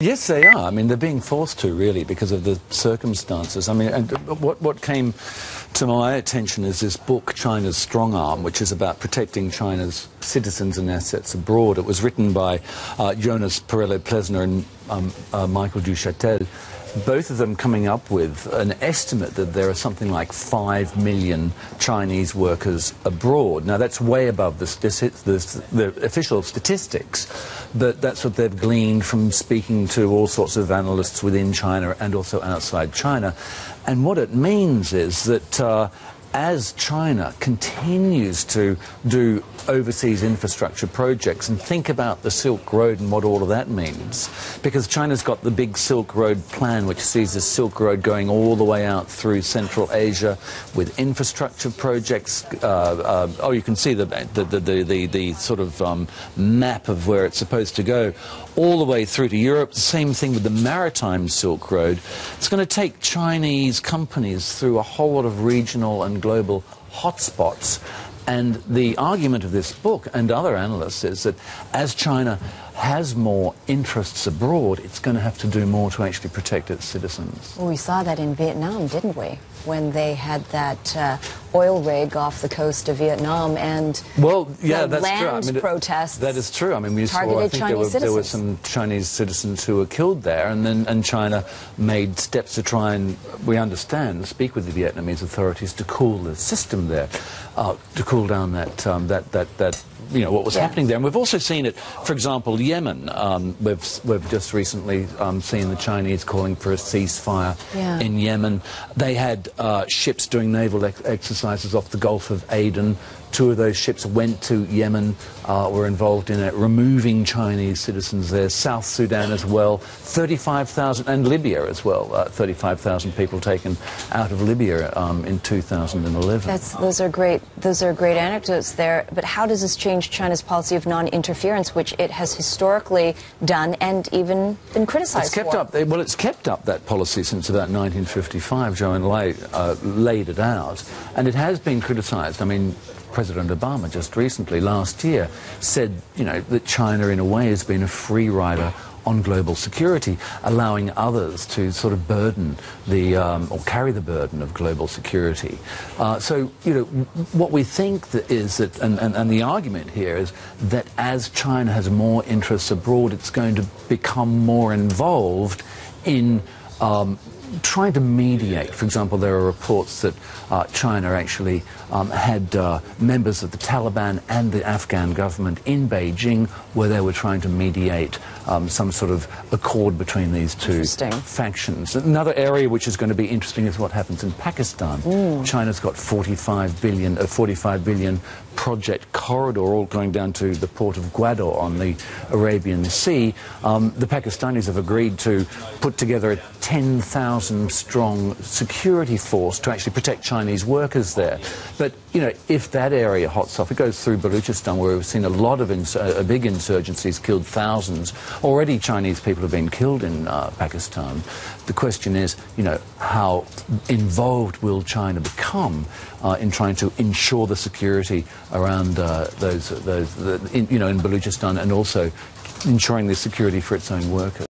Yes, they are. I mean, they're being forced to, really, because of the circumstances. I mean, and what came to my attention is this book, China's Strong Arm, which is about protecting China's citizens and assets abroad. It was written by Jonas Parello-Plesner and Michael Duchâtel, both of them coming up with an estimate that there are something like 5 million Chinese workers abroad. Now, that's way above the official statistics, but that's what they've gleaned from speaking to all sorts of analysts within China and also outside China. And what it means is that as China continues to do overseas infrastructure projects and think about the Silk Road and what all of that means, because China's got the big Silk Road plan, which sees the Silk Road going all the way out through Central Asia with infrastructure projects. You can see the sort of map of where it's supposed to go, all the way through to Europe. The same thing with the maritime Silk Road. It's going to take Chinese companies through a whole lot of regional and global hotspots. And the argument of this book and other analysts is that as China has more interests abroad, it's going to have to do more to actually protect its citizens. Well, we saw that in Vietnam, didn't we? When they had that oil rig off the coast of Vietnam and that's land true. I mean, protests. That is true. I mean, we saw, I think there were some Chinese citizens who were killed there, and China made steps to try and, we understand, speak with the Vietnamese authorities to cool the system there, to cool down that what was happening there. And we've also seen it, for example, Yemen. We've just recently seen the Chinese calling for a ceasefire in Yemen. They had ships doing naval exercises off the Gulf of Aden. 2 of those ships went to Yemen, were involved in it, removing Chinese citizens there. South Sudan as well, 35,000, and Libya as well, 35,000 people taken out of Libya in 2011. Those are great anecdotes there. But how does this change China's policy of non-interference, which it has historically done and even been criticized for? Well, it's kept up that policy since about 1955. Zhou Enlai laid it out, and it has been criticized. I mean, President Obama just recently, last year, said, that China in a way has been a free rider on global security, allowing others to sort of burden or carry the burden of global security. What we think is that, and the argument here is that as China has more interests abroad, it's going to become more involved in trying to mediate. For example, there are reports that China actually had members of the Taliban and the Afghan government in Beijing where they were trying to mediate some sort of accord between these two factions. Another area which is going to be interesting is what happens in Pakistan. China's got 45 billion project corridor all going down to the port of Gwadar on the Arabian Sea. The Pakistanis have agreed to put together a 10,000 strong security force to actually protect Chinese workers there. But, if that area hots off, it goes through Baluchistan, where we've seen a lot of big insurgencies, killed thousands. Already Chinese people have been killed in Pakistan. The question is, how involved will China become in trying to ensure the security around in Baluchistan, and also ensuring the security for its own workers?